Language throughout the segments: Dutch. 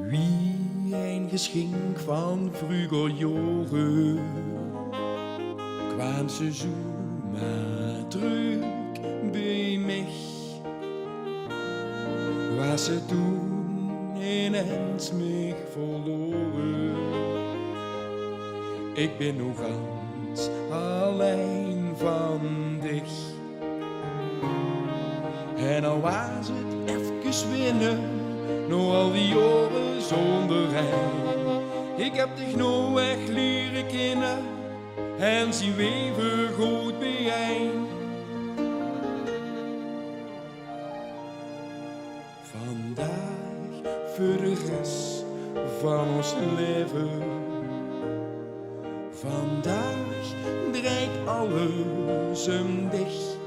Wie een geschenk van vroeger jaren kwam ze zomaar terug bij mij. Was ze toen ineens mij verloren. Ik ben nog eens alleen van dich. En al was het even winnen, nog al die jaren zonder hij. Ik heb dich nog echt leren kennen en zie weven goed bijeen. Vandaag voor de rest van ons leven. Vandaag draait alles om dich.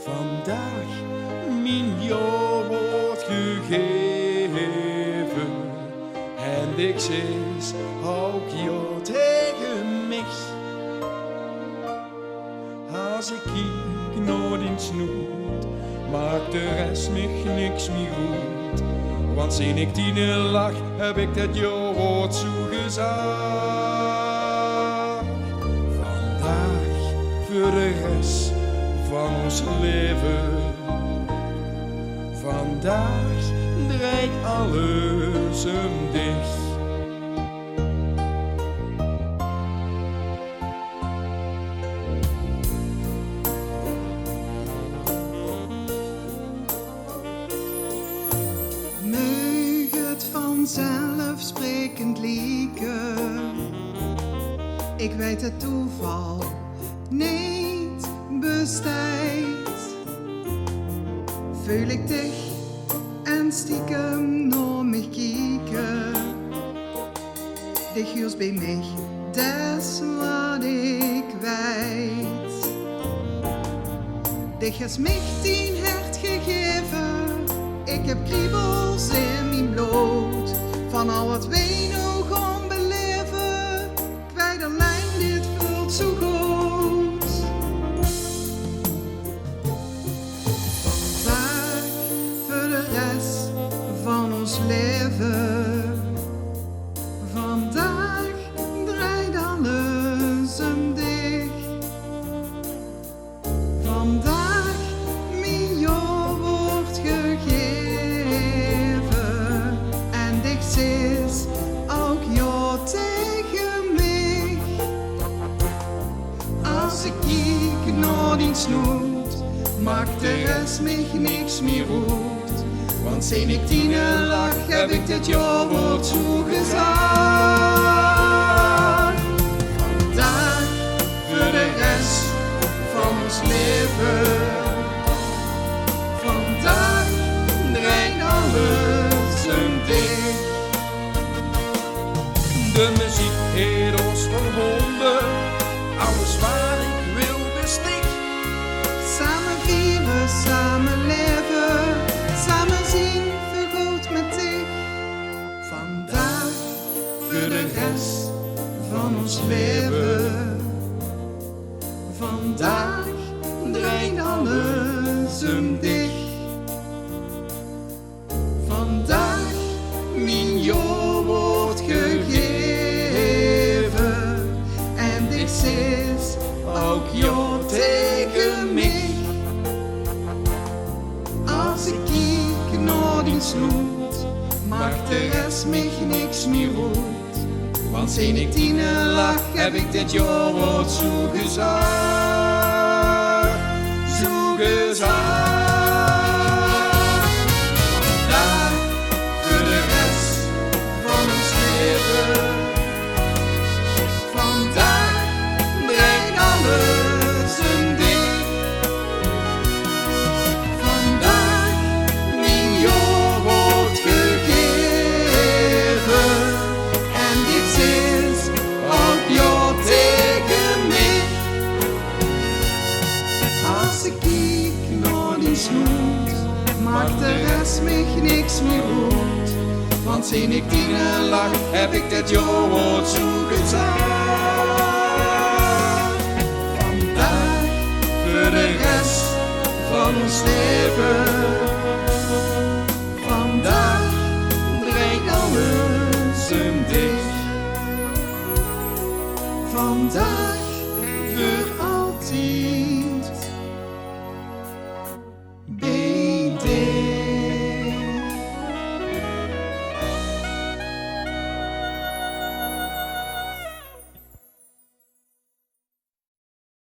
Vandaag mijn jou wordt gegeven. En ik zeg ook jou tegen mij. Als ik kijk naar die snoet, maakt de rest mij niks meer goed. Want sinds ik die lach, heb ik dat jou woord toegezegd. Vandaag voor de rest van ons leven. Vandaag draait alles om dich. Meug het vanzelfsprekend lieken. Ik weet het toeval niet bestaat. Voel ik dich en stiekem naar mij kijken. Dich huurt bij mij, dat is wat ik weet. Dich has mij tien hart gegeven. Ik heb kriebels in mijn bloed. Van al wat wij nog gaan beleven. Kwijt alleen dit voelt zo goed. Vandaag voor de rest van ons leven. Vandaag draait alles om dich. Vandaag mijn jou wordt gegeven. En dich is ook jou tegen mij. Als ik kijk naar die snoet, maakt de rest mij niks meer goed. Want sinds ik die lach, heb ik dit jou woord toegezegd. Vandaag voor de rest van ons leven. Vandaag draait alles om dich. De muziek heeft ons verbonden, alles waar ik wil besticht. Samen vieren, samen leven, samen zien, vergroot met dich. Vandaag voor de rest van ons leven. Vandaag draait alles om dich. Vandaag mijn jou wordt gegeven. En dit is ook jou tegen mij. Als ik kijk naar die snoet, maakt de rest mij niks meer goed. Want sinds ik die lach, heb ik dit jou woord toegezegd. Vandaag voor de rest van ons leven. Vandaag draait alles om dich. Vandaag mijn jou wordt gegeven. En dit is ook jou tegen mij. Als ik kijk naar die snoet, maakt de rest mij niks meer goed. Want sinds ik die lach, heb ik dit jou woord toegezegd. Vandaag voor de rest van ons leven. Vandaag vandaag.